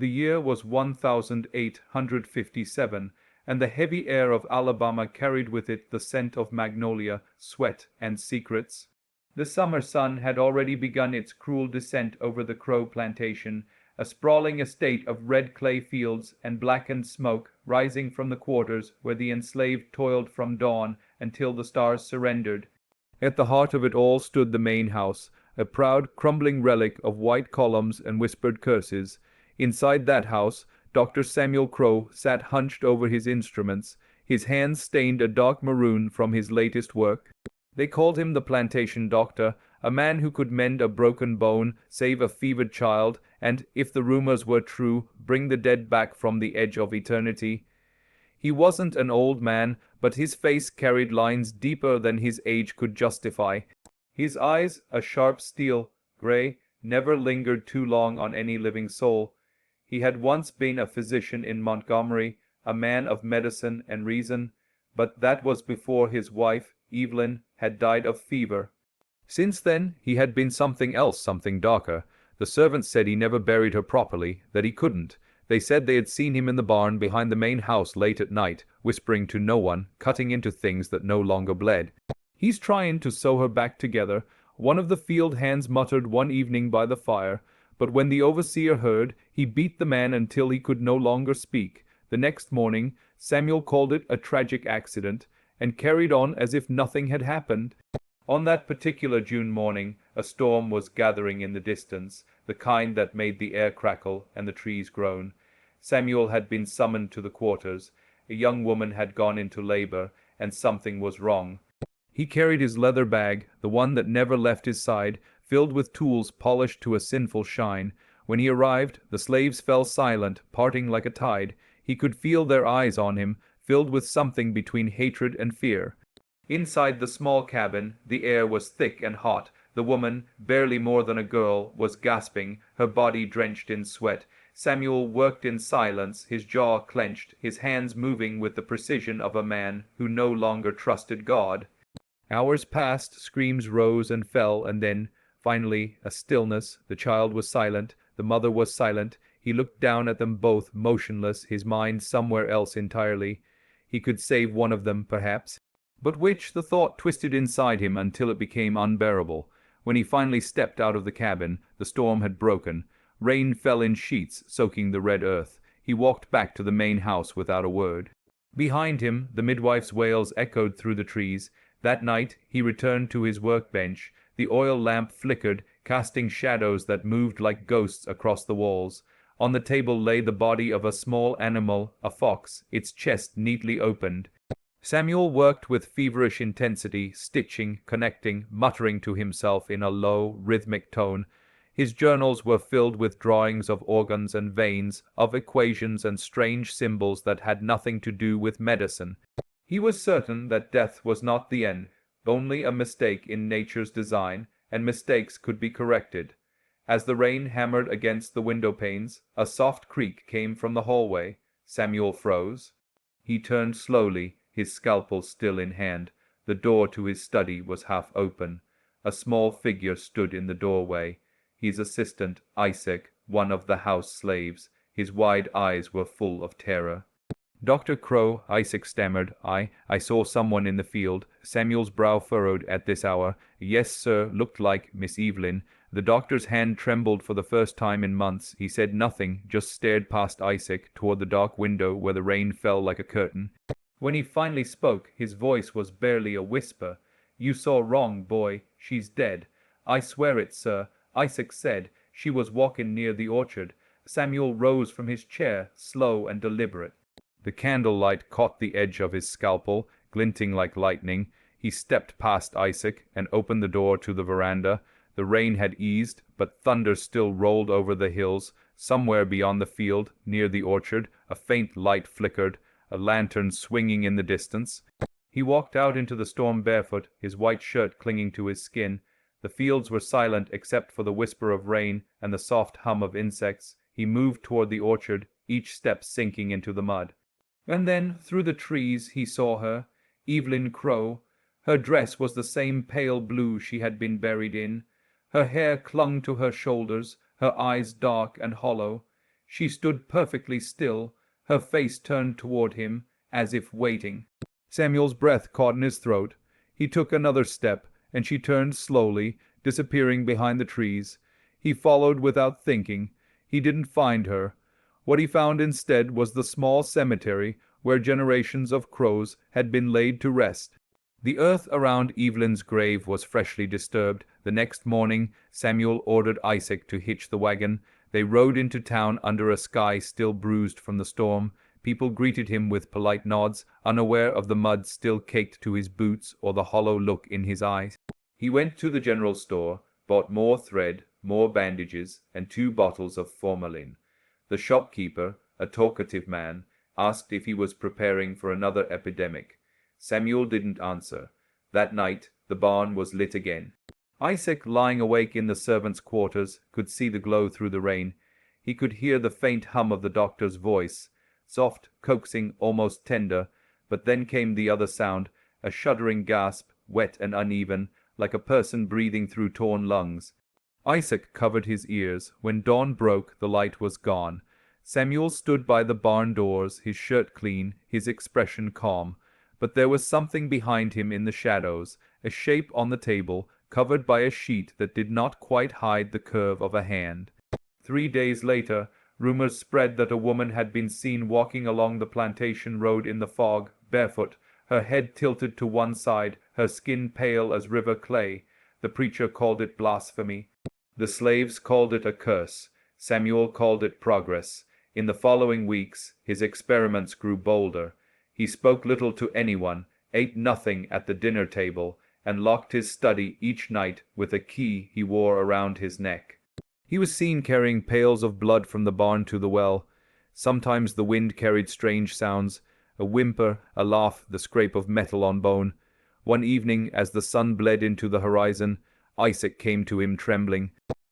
The year was 1857, and the heavy air of Alabama carried with it the scent of magnolia, sweat, and secrets. The summer sun had already begun its cruel descent over the Crowe Plantation, a sprawling estate of red clay fields and blackened smoke rising from the quarters where the enslaved toiled from dawn until the stars surrendered. At the heart of it all stood the main house, a proud, crumbling relic of white columns and whispered curses. Inside that house, Dr. Samuel Crowe sat hunched over his instruments, his hands stained a dark maroon from his latest work. They called him the plantation doctor, a man who could mend a broken bone, save a fevered child, and, if the rumors were true, bring the dead back from the edge of eternity. He wasn't an old man, but his face carried lines deeper than his age could justify. His eyes, a sharp steel gray, never lingered too long on any living soul. He had once been a physician in Montgomery, a man of medicine and reason, but that was before his wife, Evelyn, had died of fever. Since then, he had been something else, something darker. The servants said he never buried her properly, that he couldn't. They said they had seen him in the barn behind the main house late at night, whispering to no one, cutting into things that no longer bled. "He's trying to sew her back together," one of the field hands muttered one evening by the fire, but when the overseer heard, he beat the man until he could no longer speak. The next morning, Samuel called it a tragic accident, and carried on as if nothing had happened. On that particular June morning, a storm was gathering in the distance, the kind that made the air crackle and the trees groan. Samuel had been summoned to the quarters. A young woman had gone into labor, and something was wrong. He carried his leather bag, the one that never left his side, filled with tools polished to a sinful shine. When he arrived, the slaves fell silent, parting like a tide. He could feel their eyes on him, filled with something between hatred and fear. Inside the small cabin, the air was thick and hot. The woman, barely more than a girl, was gasping, her body drenched in sweat. Samuel worked in silence, his jaw clenched, his hands moving with the precision of a man who no longer trusted God. Hours passed, screams rose and fell, and then, finally, a stillness. The child was silent, the mother was silent. He looked down at them both, motionless, his mind somewhere else entirely. He could save one of them, perhaps. But which, the thought twisted inside him until it became unbearable. When he finally stepped out of the cabin, the storm had broken. Rain fell in sheets, soaking the red earth. He walked back to the main house without a word. Behind him, the midwife's wails echoed through the trees. That night, he returned to his workbench. The oil lamp flickered, casting shadows that moved like ghosts across the walls. On the table lay the body of a small animal, a fox, its chest neatly opened. Samuel worked with feverish intensity, stitching, connecting, muttering to himself in a low, rhythmic tone. His journals were filled with drawings of organs and veins, of equations and strange symbols that had nothing to do with medicine. He was certain that death was not the end, only a mistake in nature's design, and mistakes could be corrected. As the rain hammered against the window panes, a soft creak came from the hallway. Samuel froze. He turned slowly, his scalpel still in hand. The door to his study was half open. A small figure stood in the doorway. His assistant, Isaac, one of the house slaves. His wide eyes were full of terror. "Dr. Crowe," Isaac stammered. I saw someone in the field." Samuel's brow furrowed. "At this hour?" "Yes, sir, looked like Miss Evelyn." The doctor's hand trembled for the first time in months. He said nothing, just stared past Isaac, toward the dark window where the rain fell like a curtain. When he finally spoke, his voice was barely a whisper. "You saw wrong, boy. She's dead." "I swear it, sir," Isaac said. "She was walking near the orchard." Samuel rose from his chair, slow and deliberate. The candlelight caught the edge of his scalpel, glinting like lightning. He stepped past Isaac and opened the door to the veranda. The rain had eased, but thunder still rolled over the hills. Somewhere beyond the field, near the orchard, a faint light flickered, a lantern swinging in the distance. He walked out into the storm barefoot, his white shirt clinging to his skin. The fields were silent except for the whisper of rain and the soft hum of insects. He moved toward the orchard, each step sinking into the mud. And then, through the trees, he saw her, Evelyn Crowe. Her dress was the same pale blue she had been buried in. Her hair clung to her shoulders, her eyes dark and hollow. She stood perfectly still, her face turned toward him, as if waiting. Samuel's breath caught in his throat. He took another step, and she turned slowly, disappearing behind the trees. He followed without thinking. He didn't find her. What he found instead was the small cemetery where generations of crows had been laid to rest. The earth around Evelyn's grave was freshly disturbed. The next morning Samuel ordered Isaac to hitch the wagon. They rode into town under a sky still bruised from the storm. People greeted him with polite nods, unaware of the mud still caked to his boots or the hollow look in his eyes. He went to the general store, bought more thread, more bandages, and 2 bottles of formalin. The shopkeeper, a talkative man, asked if he was preparing for another epidemic. Samuel didn't answer. That night the barn was lit again. Isaac, lying awake in the servants' quarters, could see the glow through the rain. He could hear the faint hum of the doctor's voice, soft, coaxing, almost tender, but then came the other sound, a shuddering gasp, wet and uneven, like a person breathing through torn lungs. Isaac covered his ears. When dawn broke, the light was gone. Samuel stood by the barn doors, his shirt clean, his expression calm. But there was something behind him in the shadows, a shape on the table, covered by a sheet that did not quite hide the curve of a hand. 3 days later, rumors spread that a woman had been seen walking along the plantation road in the fog, barefoot, her head tilted to one side, her skin pale as river clay. The preacher called it blasphemy. The slaves called it a curse. Samuel called it progress. In the following weeks, his experiments grew bolder. He spoke little to anyone, ate nothing at the dinner table, and locked his study each night with a key he wore around his neck. He was seen carrying pails of blood from the barn to the well. Sometimes the wind carried strange sounds, a whimper, a laugh, the scrape of metal on bone. One evening, as the sun bled into the horizon, Isaac came to him trembling.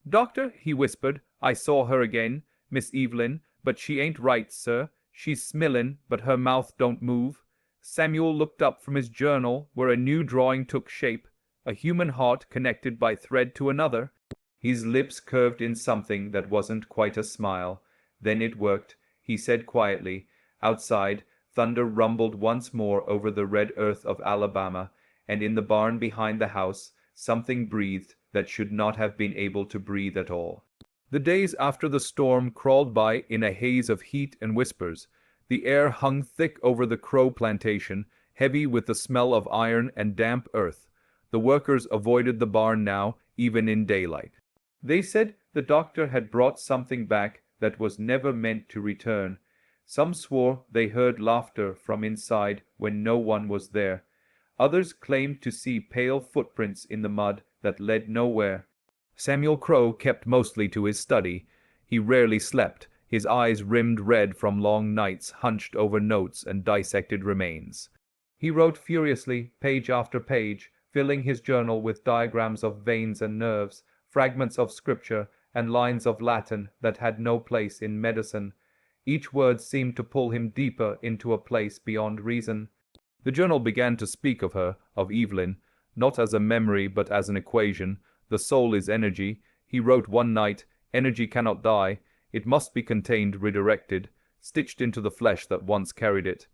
"Doctor," he whispered, "I saw her again, Miss Evelyn, but she ain't right, sir. She's smilin', but her mouth don't move." Samuel looked up from his journal, where a new drawing took shape, a human heart connected by thread to another. His lips curved in something that wasn't quite a smile. Then it worked. He said quietly. Outside, thunder rumbled once more over the red earth of Alabama, and in the barn behind the house, something breathed that should not have been able to breathe at all. The days after the storm crawled by in a haze of heat and whispers. The air hung thick over the Crowe plantation, heavy with the smell of iron and damp earth. The workers avoided the barn now, even in daylight. They said the doctor had brought something back that was never meant to return. Some swore they heard laughter from inside when no one was there. Others claimed to see pale footprints in the mud that led nowhere. Samuel Crowe kept mostly to his study. He rarely slept, his eyes rimmed red from long nights hunched over notes and dissected remains. He wrote furiously, page after page, filling his journal with diagrams of veins and nerves, fragments of scripture, and lines of Latin that had no place in medicine. Each word seemed to pull him deeper into a place beyond reason. The journal began to speak of her, of Evelyn, not as a memory but as an equation. The soul is energy. He wrote one night, energy cannot die. It must be contained, redirected, stitched into the flesh that once carried it.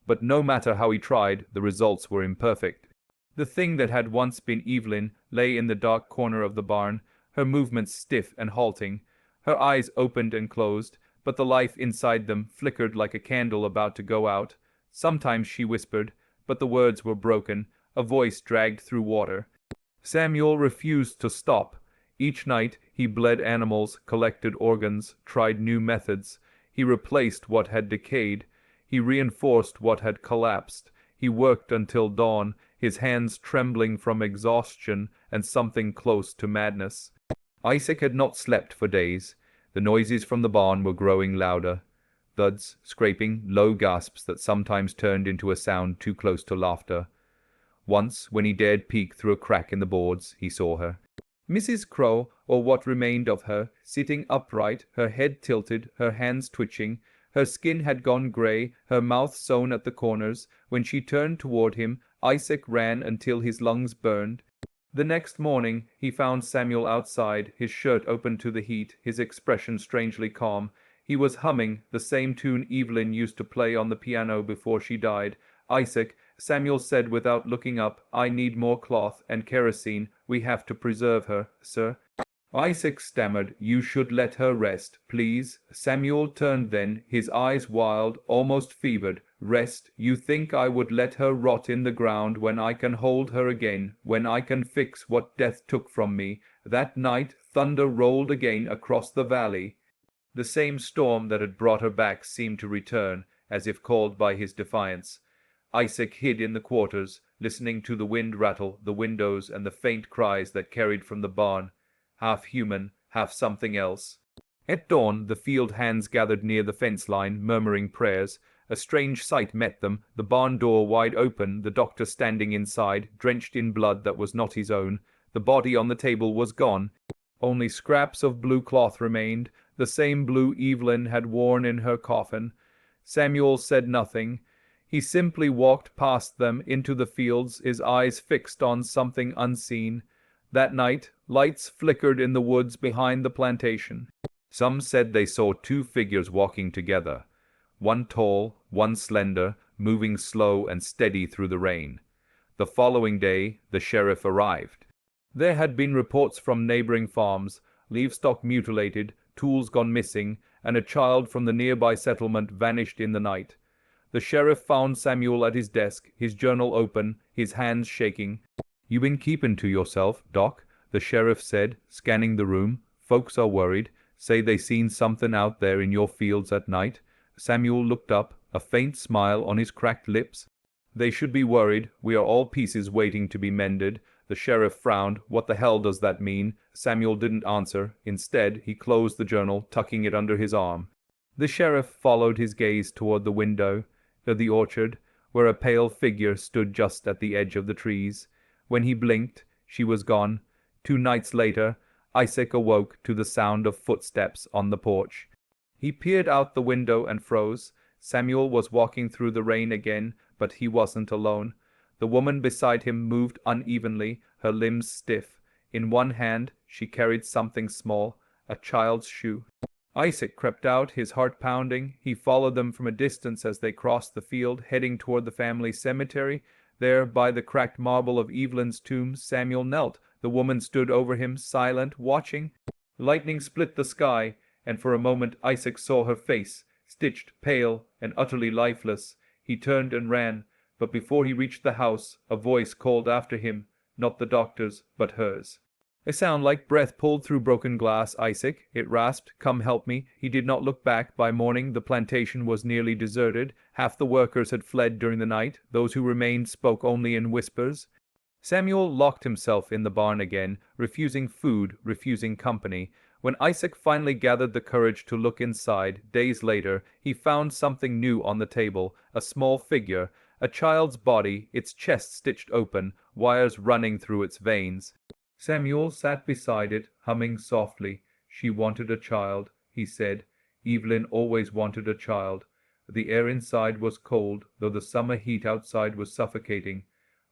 But no matter how he tried, the results were imperfect. The thing that had once been Evelyn lay in the dark corner of the barn, her movements stiff and halting. Her eyes opened and closed, but the life inside them flickered like a candle about to go out. Sometimes she whispered, but the words were broken, a voice dragged through water. Samuel refused to stop. Each night he bled animals, collected organs, tried new methods. He replaced what had decayed. He reinforced what had collapsed. He worked until dawn, his hands trembling from exhaustion and something close to madness. Isaac had not slept for days. The noises from the barn were growing louder. Thuds, scraping, low gasps that sometimes turned into a sound too close to laughter. Once, when he dared peek through a crack in the boards, he saw her. Mrs. Crowe, or what remained of her, sitting upright, her head tilted, her hands twitching. Her skin had gone grey, her mouth sewn at the corners. When she turned toward him, Isaac ran until his lungs burned. The next morning he found Samuel outside, his shirt open to the heat, his expression strangely calm. He was humming the same tune Evelyn used to play on the piano before she died. "Isaac," Samuel said without looking up, "I need more cloth and kerosene. We have to preserve her, sir." Isaac stammered, "You should let her rest, please." Samuel turned then, his eyes wild, almost fevered. "Rest? You think I would let her rot in the ground when I can hold her again, when I can fix what death took from me?" That night thunder rolled again across the valley. The same storm that had brought her back seemed to return, as if called by his defiance. Isaac hid in the quarters, listening to the wind rattle the windows and the faint cries that carried from the barn, half human, half something else. At dawn, the field hands gathered near the fence line, murmuring prayers. A strange sight met them, the barn door wide open, the doctor standing inside, drenched in blood that was not his own. The body on the table was gone. Only scraps of blue cloth remained, the same blue Evelyn had worn in her coffin. Samuel said nothing. He simply walked past them into the fields, his eyes fixed on something unseen. That night, lights flickered in the woods behind the plantation. Some said they saw two figures walking together, one tall, one slender, moving slow and steady through the rain. The following day, the sheriff arrived. There had been reports from neighboring farms, livestock mutilated, tools gone missing, and a child from the nearby settlement vanished in the night. The sheriff found Samuel at his desk, his journal open, his hands shaking. "You been keeping to yourself, Doc?" the sheriff said, scanning the room. "Folks are worried. Say they seen something out there in your fields at night." Samuel looked up, a faint smile on his cracked lips. "They should be worried. We are all pieces waiting to be mended." The sheriff frowned. "What the hell does that mean?" Samuel didn't answer. Instead, he closed the journal, tucking it under his arm. The sheriff followed his gaze toward the window of the orchard, where a pale figure stood just at the edge of the trees. When he blinked, she was gone. 2 nights later, Isaac awoke to the sound of footsteps on the porch. He peered out the window and froze. Samuel was walking through the rain again, but he wasn't alone. The woman beside him moved unevenly, her limbs stiff. In one hand she carried something small, a child's shoe. Isaac crept out, his heart pounding. He followed them from a distance as they crossed the field, heading toward the family cemetery. There, by the cracked marble of Evelyn's tomb, Samuel knelt. The woman stood over him, silent, watching. Lightning split the sky, and for a moment Isaac saw her face, stitched, pale, and utterly lifeless. He turned and ran, but before he reached the house, a voice called after him, not the doctor's, but hers. A sound like breath pulled through broken glass. "Isaac," it rasped, "come help me." He did not look back. By morning, the plantation was nearly deserted. Half the workers had fled during the night. Those who remained spoke only in whispers. Samuel locked himself in the barn again, refusing food, refusing company. When Isaac finally gathered the courage to look inside, days later, he found something new on the table, a small figure, a child's body, its chest stitched open, wires running through its veins. Samuel sat beside it, humming softly. "She wanted a child," he said. "Evelyn always wanted a child." The air inside was cold, though the summer heat outside was suffocating.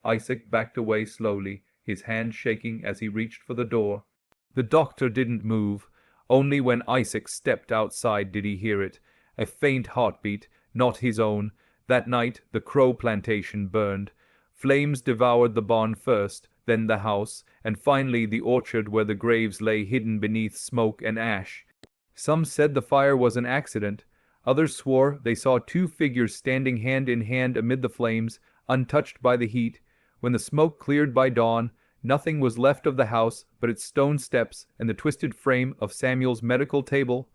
Isaac backed away slowly, his hand shaking as he reached for the door. The doctor didn't move. Only when Isaac stepped outside did he hear it, a faint heartbeat, not his own. That night the Crowe Plantation burned. Flames devoured the barn first, then the house, and finally the orchard where the graves lay hidden beneath smoke and ash. Some said the fire was an accident. Others swore they saw 2 figures standing hand in hand amid the flames, untouched by the heat. When the smoke cleared by dawn, nothing was left of the house but its stone steps and the twisted frame of Samuel's medical table.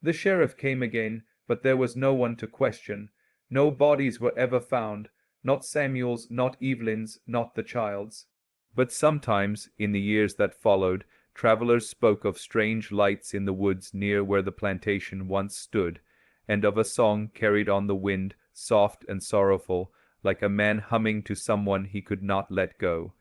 The sheriff came again, but there was no one to question. No bodies were ever found, not Samuel's, not Evelyn's, not the child's. But sometimes, in the years that followed, travelers spoke of strange lights in the woods near where the plantation once stood, and of a song carried on the wind, soft and sorrowful, like a man humming to someone he could not let go.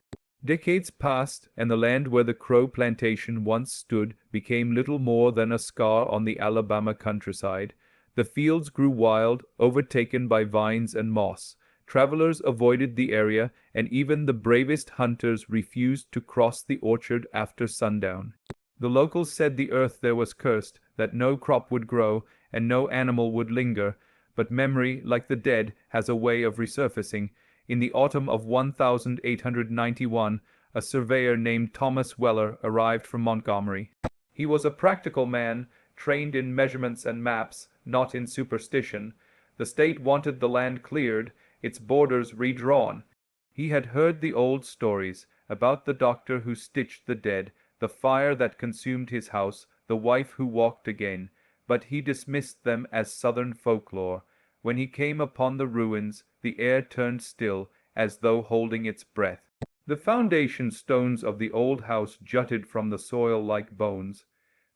Decades passed, and the land where the Crowe Plantation once stood became little more than a scar on the Alabama countryside. The fields grew wild, overtaken by vines and moss. Travelers avoided the area, and even the bravest hunters refused to cross the orchard after sundown. The locals said the earth there was cursed, that no crop would grow, and no animal would linger, but memory, like the dead, has a way of resurfacing. In the autumn of 1891, a surveyor named Thomas Weller arrived from Montgomery. He was a practical man, trained in measurements and maps, not in superstition. The state wanted the land cleared, its borders redrawn. He had heard the old stories about the doctor who stitched the dead, the fire that consumed his house, the wife who walked again, but he dismissed them as Southern folklore. When he came upon the ruins, the air turned still, as though holding its breath. The foundation stones of the old house jutted from the soil like bones.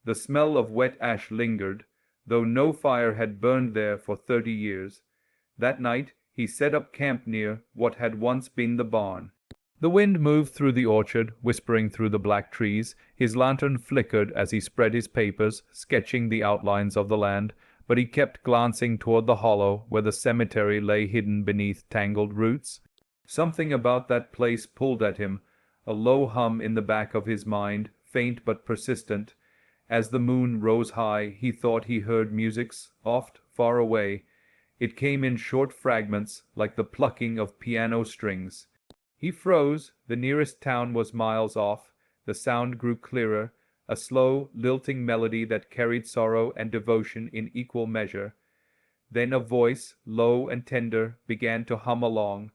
The smell of wet ash lingered, though no fire had burned there for 30 years. That night he set up camp near what had once been the barn. The wind moved through the orchard, whispering through the black trees. His lantern flickered as he spread his papers, sketching the outlines of the land, but he kept glancing toward the hollow where the cemetery lay hidden beneath tangled roots. Something about that place pulled at him, a low hum in the back of his mind, faint but persistent. As the moon rose high, he thought he heard musics, oft far away. It came in short fragments, like the plucking of piano strings. He froze. The nearest town was miles off. The sound grew clearer, a slow, lilting melody that carried sorrow and devotion in equal measure. Then a voice, low and tender, began to hum along.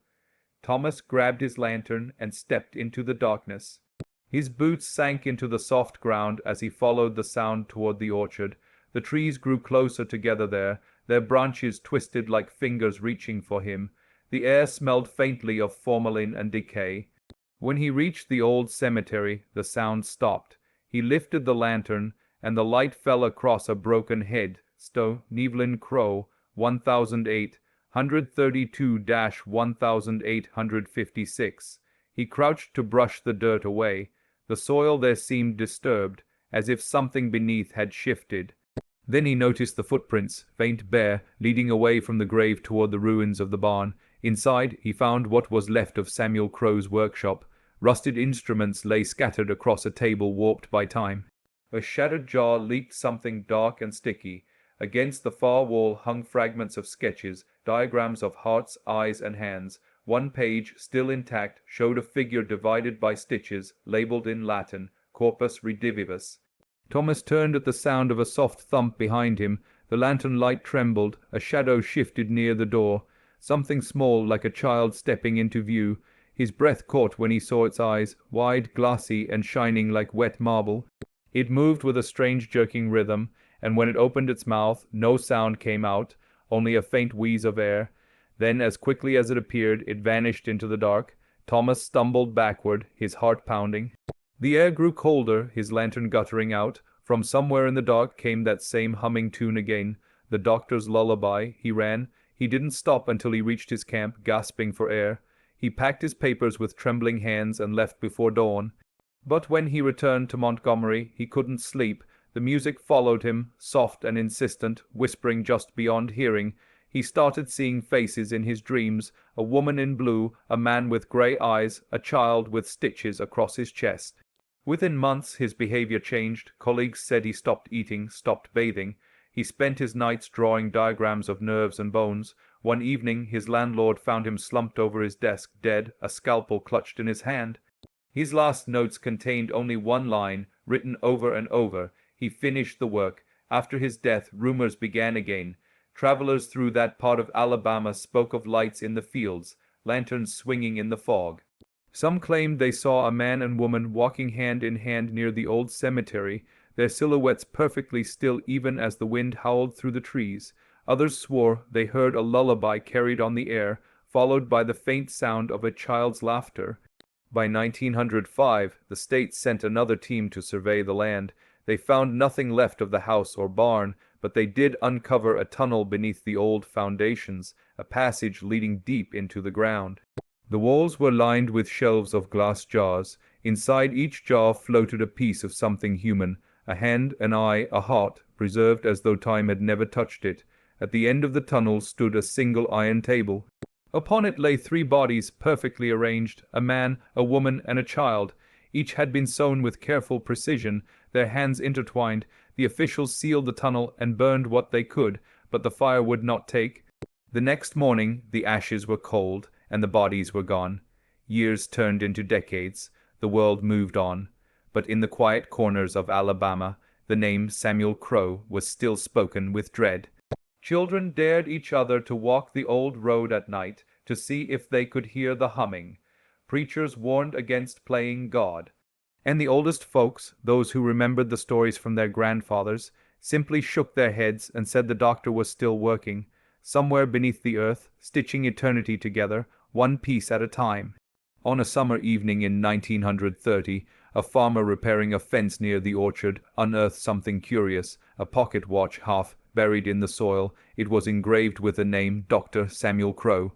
Thomas grabbed his lantern and stepped into the darkness. His boots sank into the soft ground as he followed the sound toward the orchard. The trees grew closer together there, their branches twisted like fingers reaching for him. The air smelled faintly of formalin and decay. When he reached the old cemetery, the sound stopped. He lifted the lantern, and the light fell across a broken head. Evelyn Crowe, 1008, 132-1856. He crouched to brush the dirt away. The soil there seemed disturbed, as if something beneath had shifted. Then he noticed the footprints, faint bare, leading away from the grave toward the ruins of the barn. Inside, he found what was left of Samuel Crowe's workshop. Rusted instruments lay scattered across a table warped by time. A shattered jar leaked something dark and sticky. Against the far wall hung fragments of sketches, diagrams of hearts, eyes, and hands. One page, still intact, showed a figure divided by stitches, labeled in Latin, Corpus Redivivus. Thomas turned at the sound of a soft thump behind him. The lantern light trembled. A shadow shifted near the door. Something small, like a child, stepping into view. His breath caught when he saw its eyes, wide, glassy, and shining like wet marble. It moved with a strange jerking rhythm, and when it opened its mouth, no sound came out, only a faint wheeze of air. Then, as quickly as it appeared, it vanished into the dark. Thomas stumbled backward, his heart pounding. The air grew colder, his lantern guttering out. From somewhere in the dark came that same humming tune again, the doctor's lullaby. He ran. He didn't stop until he reached his camp, gasping for air. He packed his papers with trembling hands and left before dawn. But when he returned to Montgomery, he couldn't sleep. The music followed him, soft and insistent, whispering just beyond hearing. He started seeing faces in his dreams, a woman in blue, a man with gray eyes, a child with stitches across his chest. Within months his behavior changed. Colleagues said he stopped eating, stopped bathing. He spent his nights drawing diagrams of nerves and bones. One evening his landlord found him slumped over his desk, dead, a scalpel clutched in his hand. His last notes contained only one line, written over and over. He finished the work. After his death, rumors began again. Travelers through that part of Alabama spoke of lights in the fields, lanterns swinging in the fog. Some claimed they saw a man and woman walking hand in hand near the old cemetery, their silhouettes perfectly still even as the wind howled through the trees. Others swore they heard a lullaby carried on the air, followed by the faint sound of a child's laughter. By 1905, the state sent another team to survey the land. They found nothing left of the house or barn, but they did uncover a tunnel beneath the old foundations, a passage leading deep into the ground. The walls were lined with shelves of glass jars. Inside each jar floated a piece of something human, a hand, an eye, a heart, preserved as though time had never touched it. At the end of the tunnel stood a single iron table. Upon it lay 3 bodies perfectly arranged, a man, a woman, and a child. Each had been sewn with careful precision, their hands intertwined. The officials sealed the tunnel and burned what they could, but the fire would not take. The next morning the ashes were cold and the bodies were gone. Years turned into decades. The world moved on. But in the quiet corners of Alabama, the name Samuel Crowe was still spoken with dread. Children dared each other to walk the old road at night to see if they could hear the humming. Preachers warned against playing God. And the oldest folks, those who remembered the stories from their grandfathers, simply shook their heads and said the doctor was still working, somewhere beneath the earth, stitching eternity together, one piece at a time. On a summer evening in 1930, a farmer repairing a fence near the orchard unearthed something curious, a pocket watch half buried in the soil. It was engraved with the name Dr. Samuel Crowe.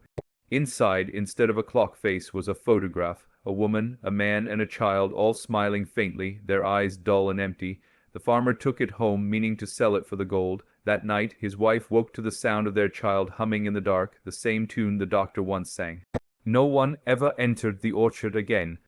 Inside, instead of a clock face, was a photograph, a woman, a man, and a child, all smiling faintly, their eyes dull and empty. The farmer took it home, meaning to sell it for the gold. That night, his wife woke to the sound of their child humming in the dark, the same tune the doctor once sang. No one ever entered the orchard again.